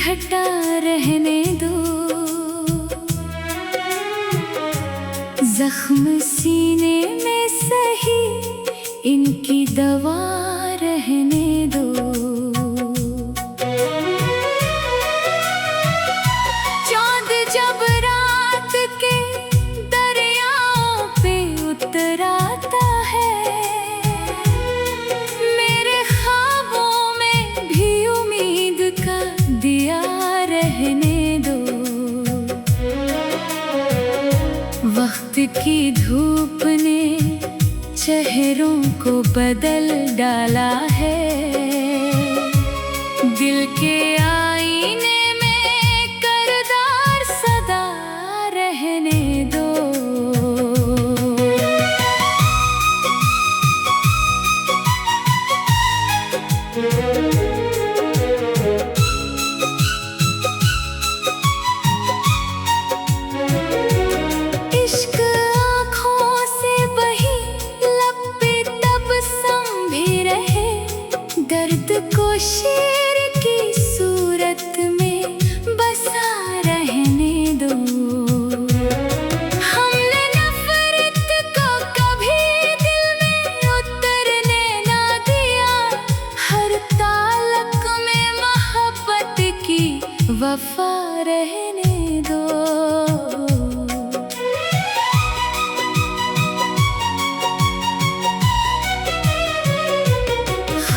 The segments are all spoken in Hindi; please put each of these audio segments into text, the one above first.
घटा रहने दो, जख्म सीने में सही इनकी दवा रहने दो। चांद जब रात के दरियाओं पे उतर आता है, मेरे ख्वाबों में भी उम्मीद का दिया रहने दो। वक्त की धूप ने चेहरों को बदल डाला है, दिल के आईने में करदार सदा रहने दो। इश्क आँखों से बही लब पे तबस्सुम भी रहे, दर्द को शेर की सूरत में बसा रहने दो। हमने नफरत को कभी दिल में उतरने ना दिया, हर ताल्लुक में मोहब्बत की वफा रहने दो।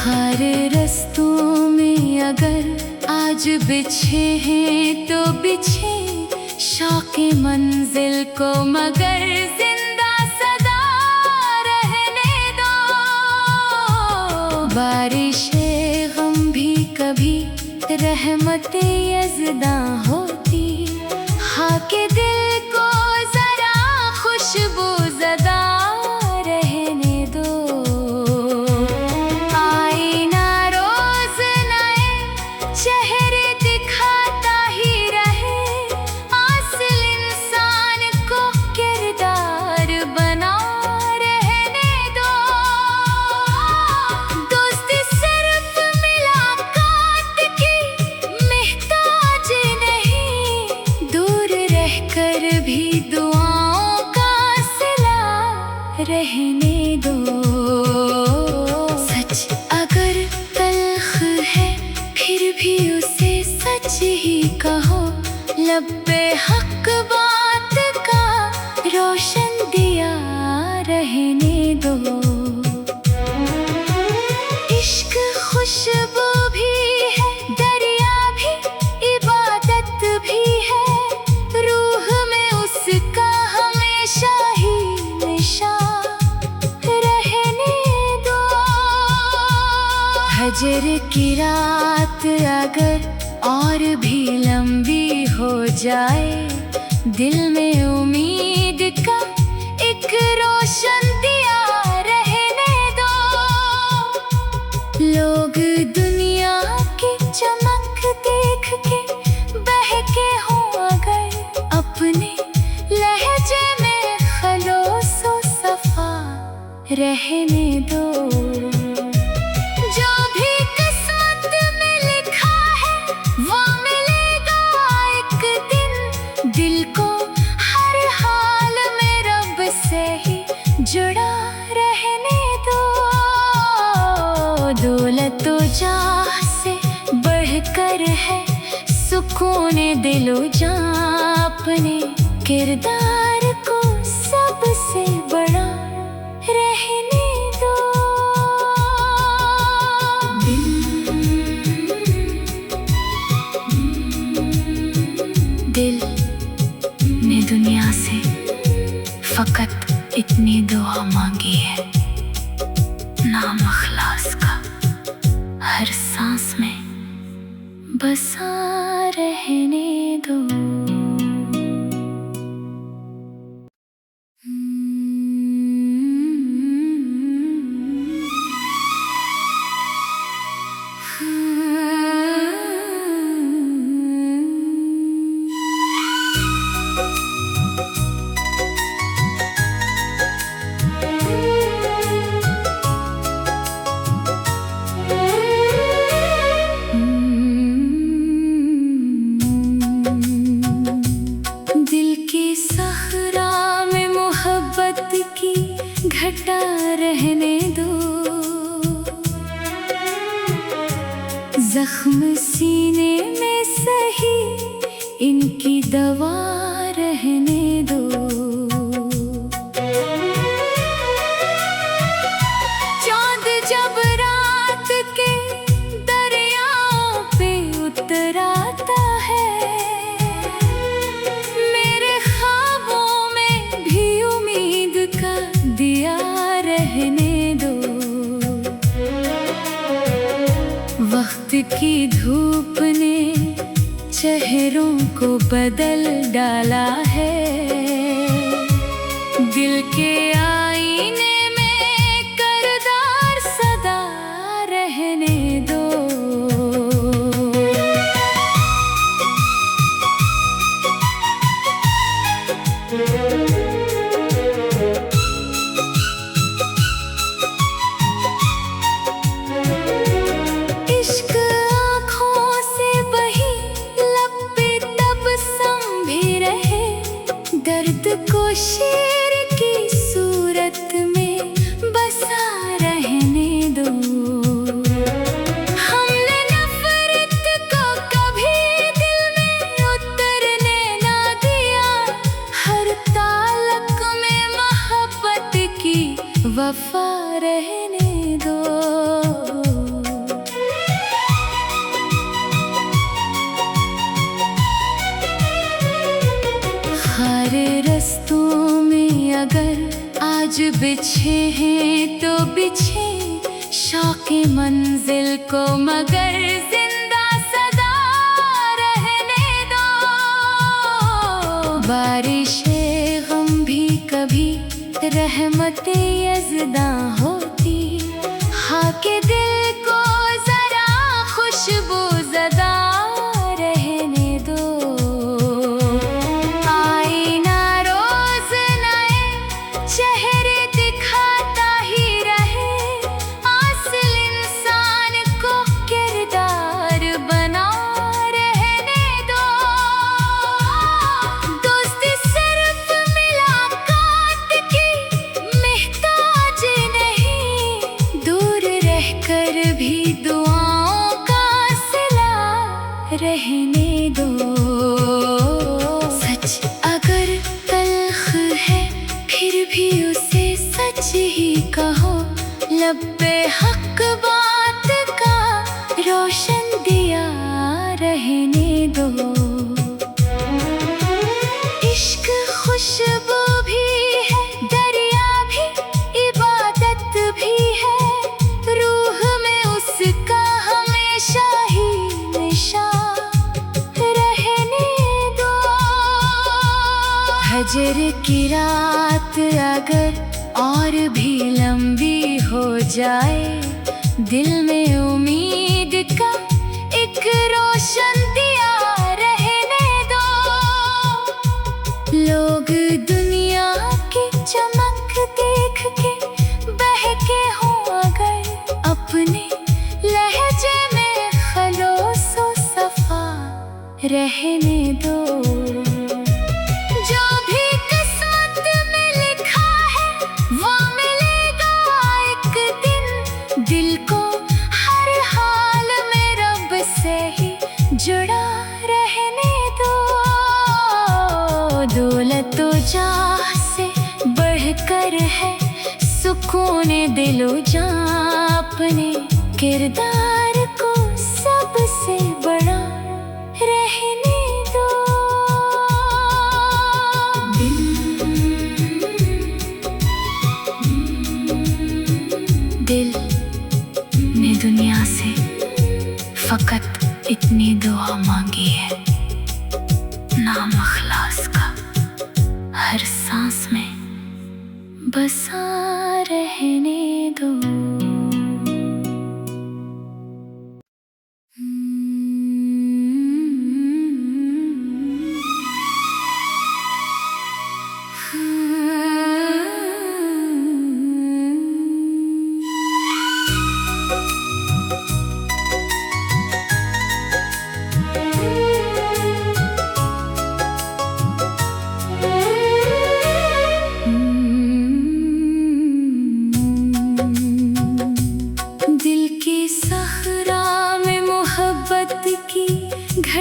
हर रस्तों में अगर आज बिछे हैं तो बिछे शौक़े मंजिल को, मगर जिंदा सदा रहने दो। बारिशे गम भी कभी रहमते यज़दा होती, खाके दिल को जरा खुशबू ज़दा रहने दो। आईना रोज नए चेहरे दिखाता ही रहे, असल इंसान को किरदार बना रहने दो। दोस्ती सिर्फ मुलाकात की मोहताज नहीं, दूर रहकर भी दुआओं का सिला रहने दो। सच अगर तल्ख है फिर भी उसे सच ही कहो, लब पे हक बात का रोशन दिया रहने दो। इश्क खुशबू भी है, दरिया भी इबादत भी है, रूह में उसका हमेशा ही नशा रहने दो। हजर की रात अगर और भी लंबी हो जाए, दिल में उम्मीद का एक रोशन दिया रहने दो। लोग दुनिया की चमक देख के बहके हों अगर, अपने लहजे में खलोस व सफा रहने दो। जो भी किस्मत में लिखा है वो मिलेगा एक दिन, दिल को हर हाल में रब से ही जुड़ा रहने दो। दौलत व जाह से बढ़कर है सुकून दिलो जां, अपने किरदार को सबसे बड़ा रहने दो। दिल ने दुनिया से फकत इतनी दुआ मांगी है, नाम अखलास का हर सांस में बसा रहने दो। जख्म सीने में सही, इनकी दवा रहने दो। चांद जब रात के दरियाओं पे उतर आता है, मेरे ख्वाबों में भी उम्मीद का दिया रहने दो। वक्त की धूप ने चेहरों को बदल डाला है, दिल के आईने में करदार सदा रहने दो। इश्क आँखों से बही, लब पे तबस्सुम भी रहे, दर्द को शेर की सूरत में बसा रहने दो। हमने नफरत को कभी दिल में उतरने ना दिया, हर ताल्लुक में मोहब्बत की वफा रहने दो। हर रस्तों में अगर आज बिछे हैं तो बिछे शौक़े मंजिल को, मगर जिंदा सदा रहने दो। बारिशे गम भी कभी रहमते यज़दा होती, हाके दिल को जरा खुशबू ज़दा रहने दो। आईना रोज नए चेहरे दिखाता ही रहे, असल इंसान को किरदार बना रहने दो। दोस्ती सिर्फ मुलाकात की मोहताज नहीं, दूर रहकर भी दुआओं का सिला रहने दो। सच अगर तल्ख है फिर भी उसे सच ही कहो, लब पे हक बात का रोशन दिया रहने दो। इश्क खुशबू भी है, दरिया भी इबादत भी है, रूह में उसका हमेशा ही निशान रहने दो। हजर की रात अगर और भी लंबी हो जाए, दिल में उम्मीद का एक रोशन दिया रहने दो। लोग दुनिया की चमक देख के बहके हों अगर, अपने लहजे में खलोस व सफा रहने दो। जो भी किस्मत में लिखा है वो मिलेगा एक दिन, दिल को हर हाल में रब से ही जुड़ा रहने दो। दौलत व जाह से बढ़कर है सुकून दिलो जां, अपने किरदार को सबसे बड़ा रहने दो। दिल ने दुनिया से फकत इतनी दुआ मांगी है, नाम अखलास का हर सांस में बसा रहने दो।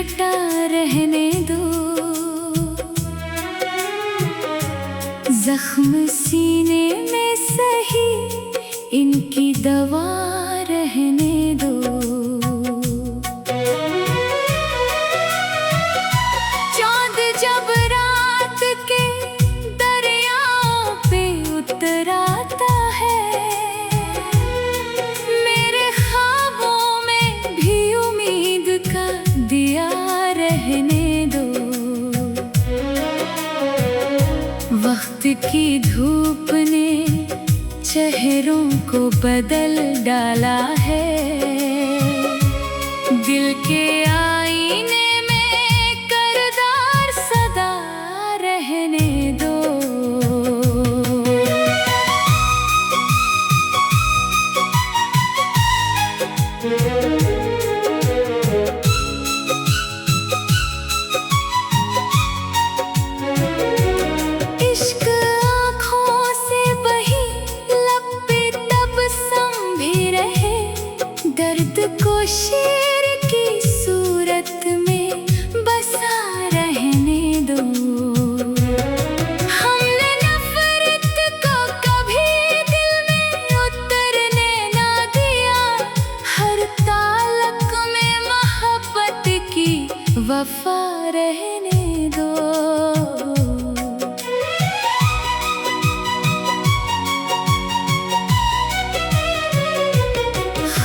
घटा रहने दो, जख्म सीने में सही इनकी दवा रहने दो। चांद जब रात के दरियाओं पे उतर आता है, मेरे ख्वाबों में भी उम्मीद का दिया रहने दो। वक्त की धूप ने चेहरों को बदल डाला है, दिल के आईने में करदार सदा रहने दो। इश्क आँखों से बही लब पे तबस्सुम भी रहे, दर्द को शेर की सूरत में बसा रहने दो। हमने नफरत को कभी दिल में उतरने ना दिया, हर ताल्लुक में मोहब्बत की वफा रहने दो।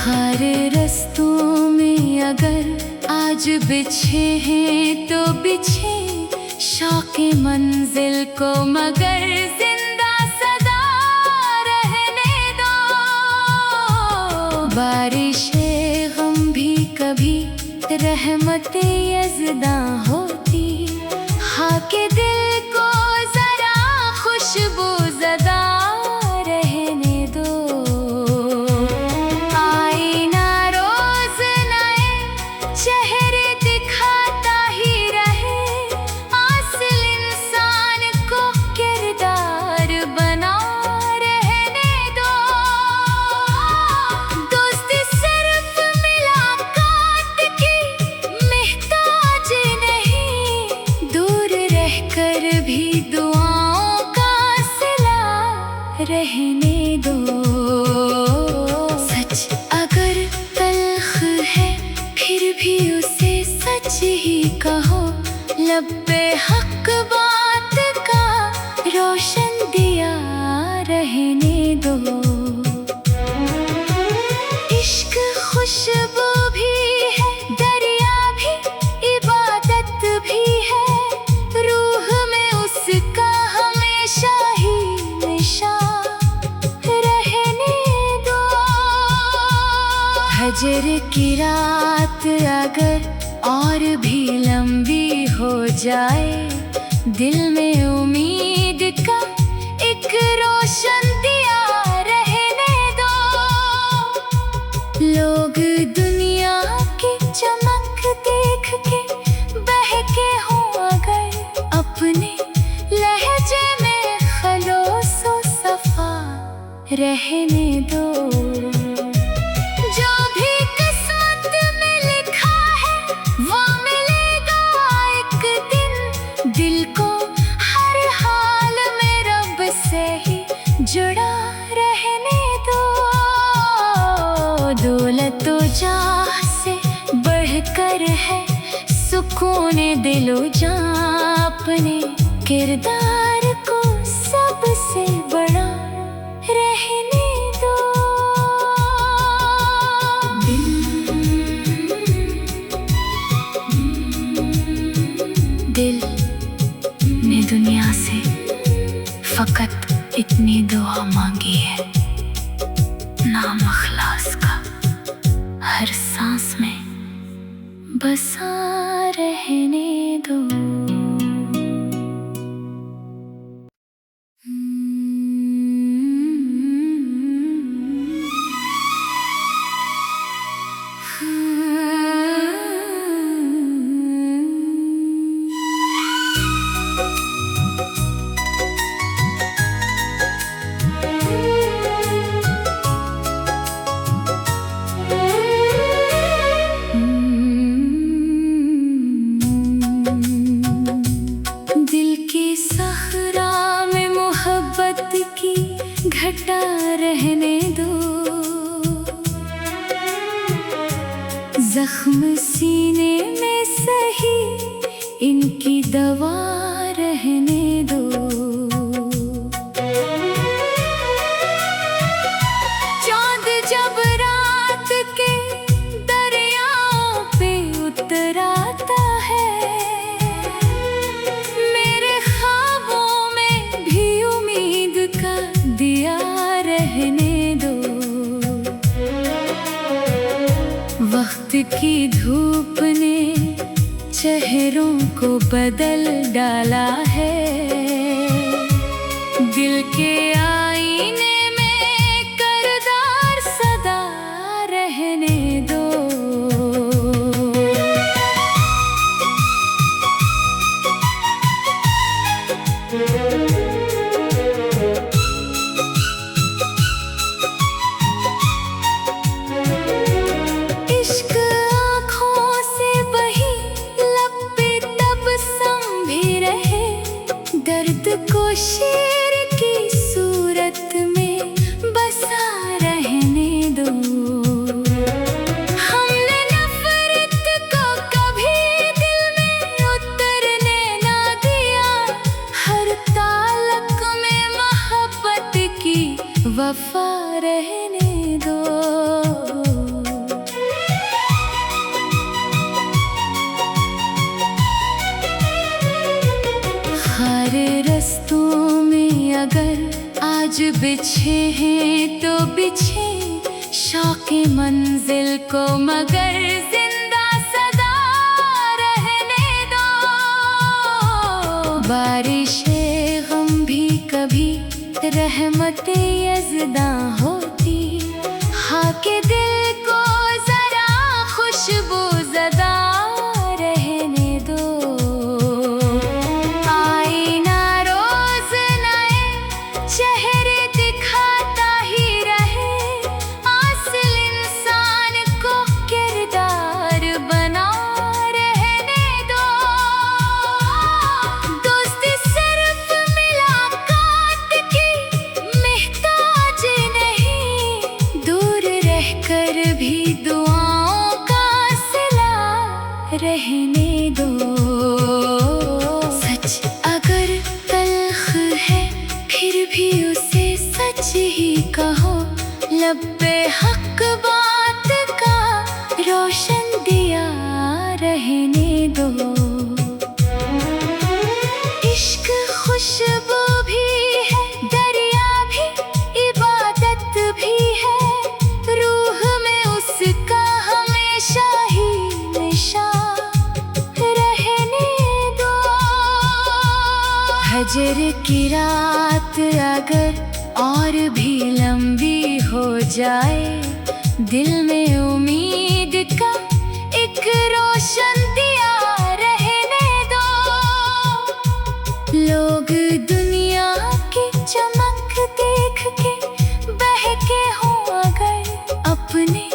हर रस्तों में अगर आज बिछे हैं तो बिछे शौक़े मंजिल को, मगर जिंदा सदा रहने दो। बारिशे गम भी कभी रहमते यज़दा होती, हाँ के दिल को जरा खुशबू ज़दा रहने दो। आईना रोज नए चेहरे दिखाता ही रहे, असल इंसान को किरदार बना रहने दो। दोस्ती सिर्फ मुलाकात की मोहताज नहीं, दूर रहकर भी दुआओं का सिला रहने दो। सच अगर तल्ख है फिर भी उसे सच ही कहो, लब पे हक बात का रोशन दिया रहने दो। इश्क खुशबू भी है, दरिया भी इबादत भी है, रूह में उसका हमेशा ही निशा रहने दो। हजर की रात अगर और भी लंबी हो जाए, दिल में उम्मीद का एक रोशन दिया रहने दो। लोग दुनिया की चमक देख के बहके हों अगर, अपने लहजे में खलोसो सफा रहने दो। जो भी किस्मत में लिखा है वो मिलेगा एक दिन, दिल को हर हाल में रब से ही जुड़ा रहने दो। दौलत व जाह से बढ़कर है सुकून दिलो जां, अपने किरदार को सबसे बड़ा रहने दो। दिल ने दुनिया से फकत इतनी दुआ मांगी है, नाम अखलास का हर सांस में बसा रहने दो। सीने में सही इनकी दवा रहने दो। चांद जब रात के दरियाओं पे उतर आता है, मेरे ख्वाबों में भी उम्मीद का दिया रहने दो। वक्त की धूप ने चेहरों को बदल डाला है, दिल के आईने में करदार सदा रहने दो। इश्क आँखों से बही लब पे तबस्सुम भी रहे, दर्द को शेर की सूरत में बसा रहने दो। हमने नफरत को कभी दिल में उतरने ना दिया, हर ताल्लुक में मोहब्बत की वफा रहने दो। हर रस्तों में अगर आज बिछे हैं तो बिछे शौक़े मंजिल को, मगर जिंदा सदा रहने दो। बारिशें गम भी कभी रहमते यज़दा होती, खाके दिल को जरा खुशबू ज़दा रहने दो। आईना रोज नए चेहरे दिखाता ही रहे, असल इंसान को किरदार बना रहने दो। दोस्ती सिर्फ मुलाकात की मोहताज नहीं, दूर रहकर भी दुआओं का सिला रहने दो। सच अगर तल्ख है फिर भी उसे सच ही कहो, लब पे हक बात का रोशन दिया रहने दो। इश्क खुशबू भी है, दरिया भी इबादत भी है, रूह में उसका हमेशा ही नशा रहने दो। हजर की रात अगर और भी लंबी हो जाए, दिल में उम्मीद का एक रोशन दिया रहने दो। लोग दुनिया की चमक देख के बहके हों अगर, अपने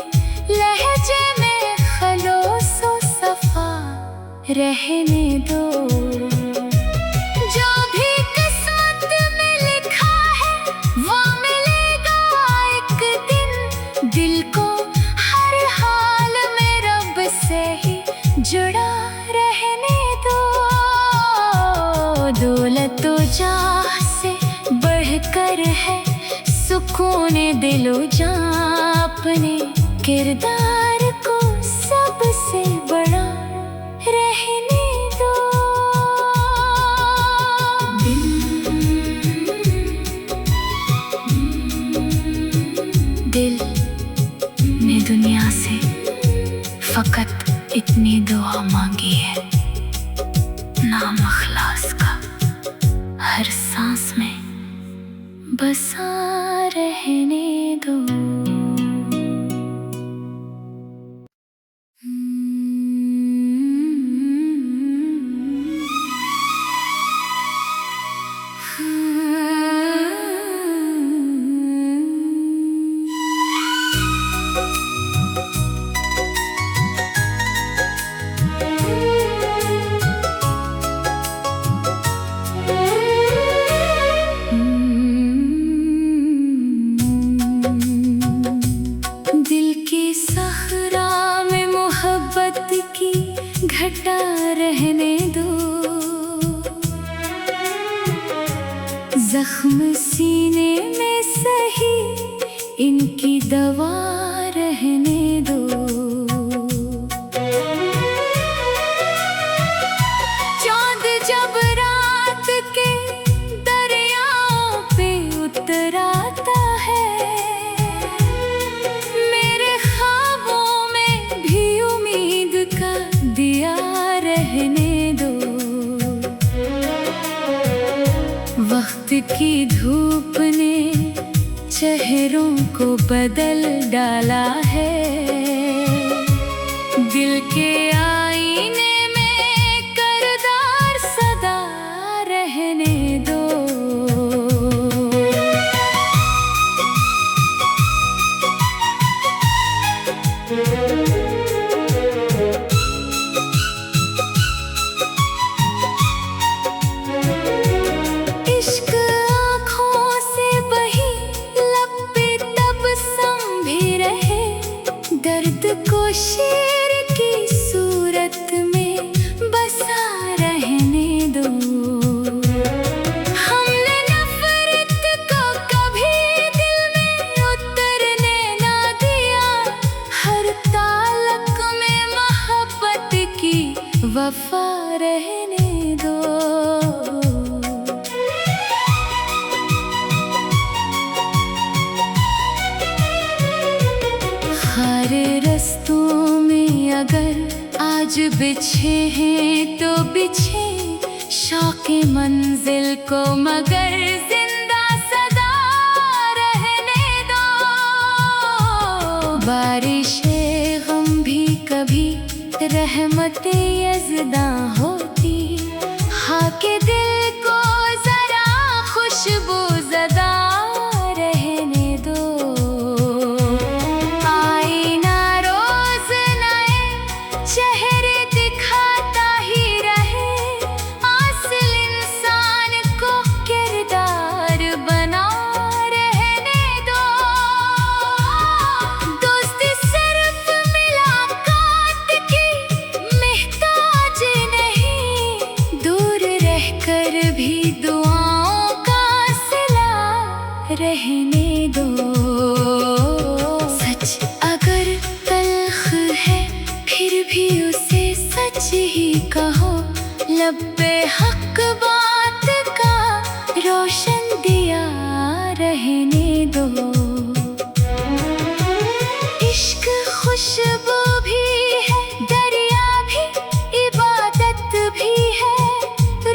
लहजे में खलोस व सफा रहने दो। जो भी किस्मत में लिखा है वो मिलेगा एक दिन, दिल को हर हाल में रब से ही जुड़ा रहने दो। दौलत व जाह से बढ़कर है सुकून दिलो जां, अपने किरदार को सबसे बड़ा रहने दो। दिल ने दुनिया से फकत इतनी दुआ मांगी है, नाम अखलास का हर सांस में बसा रहने दो। घटा रहने दो, जख्म सीने में सही इनकी दवा रहने दो। चांद जब रात के दरियाओं पे उतर आता है, मेरे ख्वाबों में भी उम्मीद का दिया रहने दो। वक्त की धूप ने चेहरों को बदल डाला है, दिल के आईने में करदार सदा रहने दो। इश्क आँखों से बही लब पे तबस्सुम भी रहे, दर्द को शेर की सूरत में बसा रहने दो। हमने नफरत को कभी दिल में उतरने ना दिया, हर ताल्लुक में मोहब्बत की वफा रहने दो। हर रस्तों में अगर आज बिछे हैं तो बिछे शौक़े मंजिल को, मगर जिंदा सदा रहने दो। बारिशे गम भी कभी रहमते यज़दा होती, खाके दिल को जरा खुशबू ज़दा रहने दो। आईना रोज नए चेहरे दिखाता ही रहे, असल इंसान को किरदार बना रहने दो। दोस्ती सिर्फ मुलाकात की मोहताज नहीं, दूर रहकर भी दुआओं का सिला रहने दो। सच अगर तल्ख है फिर भी उसे सच ही कहो, लब पे हक बात का रोशन दिया रहने दो। इश्क खुशबू भी है, दरिया भी इबादत भी है,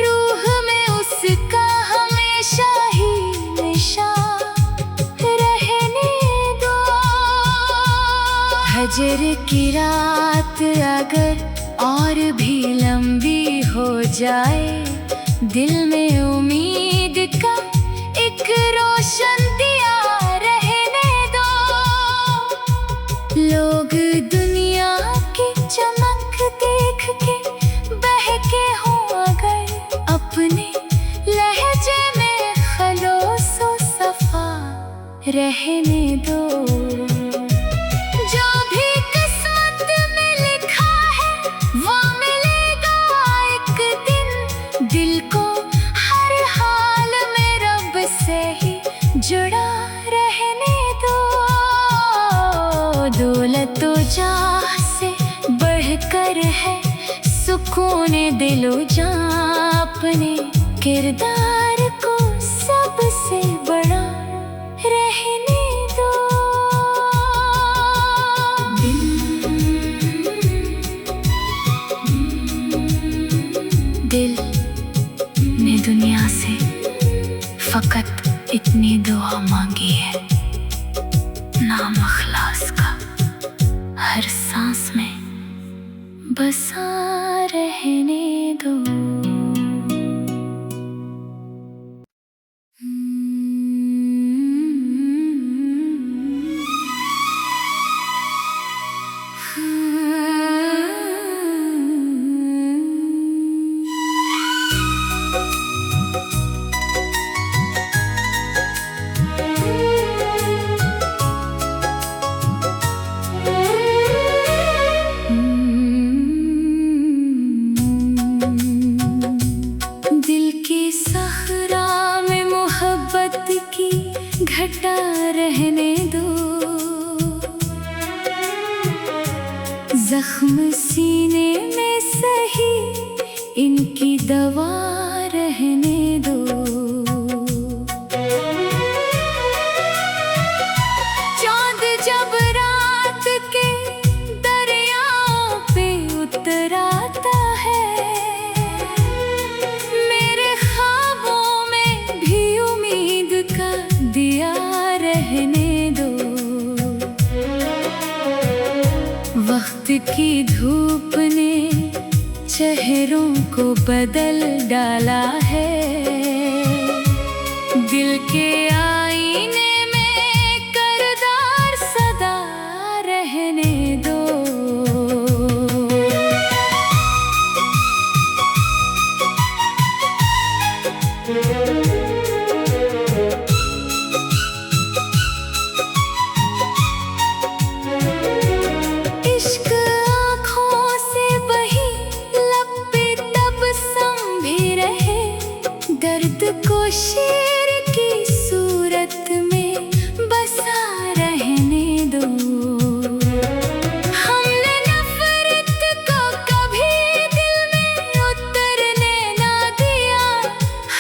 रूह में उसका हमेशा ही निशा रहने दो। हजर की रात अगर और भी लंबी हो जाए, दिल में उम्मीद का एक रोशन दिया रहने दो। लोग दुनिया की चमक देख के बहके हों अगर, अपने लहजे में खलोस व सफा रहने दो। जो भी किस्मत में लिखा है वो मिलेगा एक दिन, दिल को हर हाल में रब से ही जुड़ा रहने दो। दौलत तो जाह से बढ़कर है, सुकून दिलो जां अपने किरदार को सबसे बड़ा रहने दो। दिल ने दुनिया से फकत इतनी दुआ मांगी है, नाम अखलास का हर सांस में बसा रहने दो। जख्म सीने में सही, इनकी दवा रहने दो। चांद जब रात के दरियाओं पे उतर आता है, मेरे ख्वाबों में भी उम्मीद का दिया रहने दो। वक्त की धूप ने चेहरों को बदल डाला है, दिल के आईने में करदार सदा रहने दो। इश्क आँखों से बही, लब पे तबस्सुम भी रहे, दर्द को शेर की सूरत में बसा रहने दो। हमने नफरत को कभी दिल में उतरने ना दिया,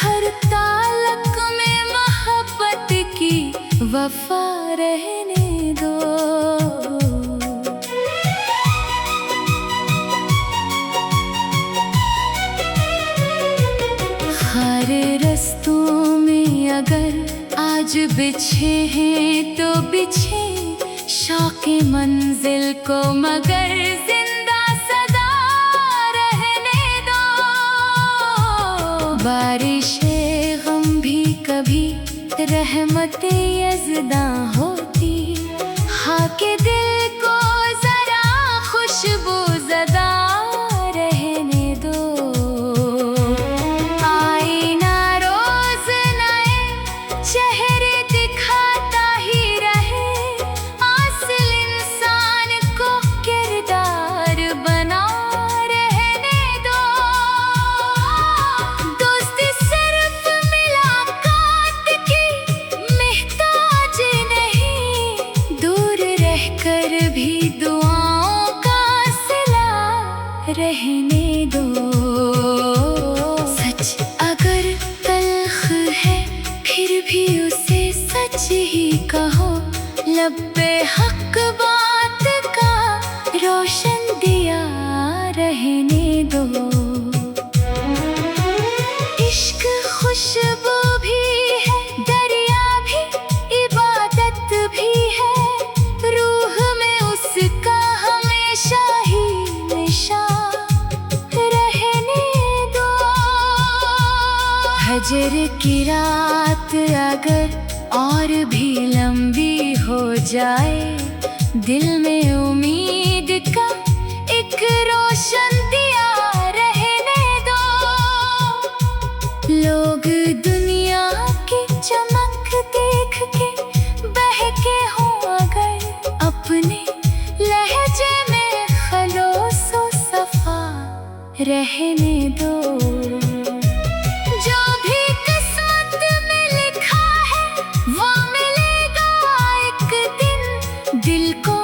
हर ताल्लुक में मोहब्बत की वफा रहने दो। हर रस्तों में अगर आज बिछे हैं तो बिछे शौक़े मंजिल को, मगर जिंदा सदा रहने दो। बारिशे गम भी कभी रहमते यज़दा होती, हाँ के दिल को जरा खुशबू ज़दा रहने दो। आईना रोज नए चेहरे दिखाता ही रहे, असल इंसान को किरदार बना रहने दो। दोस्ती सिर्फ मुलाकात की मोहताज नहीं, दूर रहकर भी दुआओं का सिला रहने दो। सच अगर तल्ख है फिर भी उसे सच ही कहो, लब पे हक बात का रोशन दिया रहने दो। इश्क खुशबू भी है, दरिया भी इबादत भी है, रूह में उसका हमेशा ही निशा रहने दो। हजर की रात अगर और भी लंबी हो जाए, दिल में उम्मीद का एक रोशन दिया रहने दो। लोग दुनिया की चमक देख के बहके हों अगर, अपने लहजे में खलोसो सफा रहने दो। जो भी किस्मत में लिखा है वो मिलेगा एक दिन, दिल को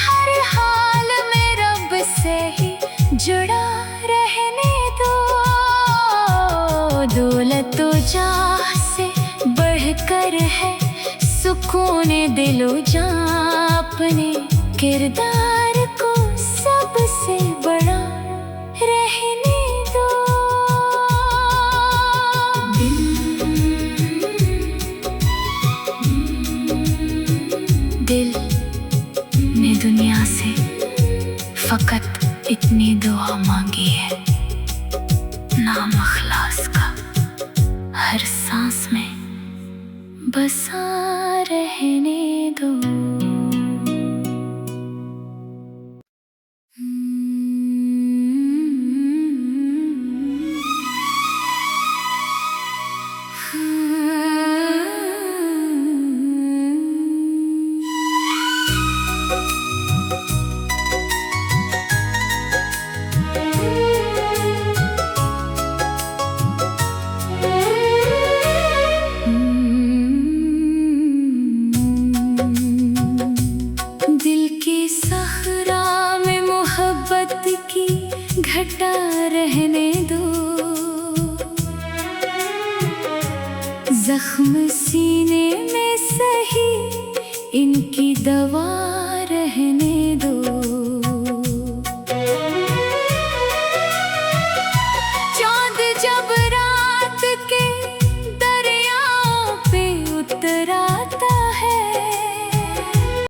हर हाल में रब से ही जुड़ा रहने दो। दौलत व जाह से बढ़कर है सुकून दिलो जां, अपने किरदार को सबसे बड़ा रहने दो। दिल ने दुनिया से फकत इतनी दुआ मांगी है, नाम अखलास का हर सांस में बसा रहने दो। जख्म सीने में सही, इनकी दवा रहने दो।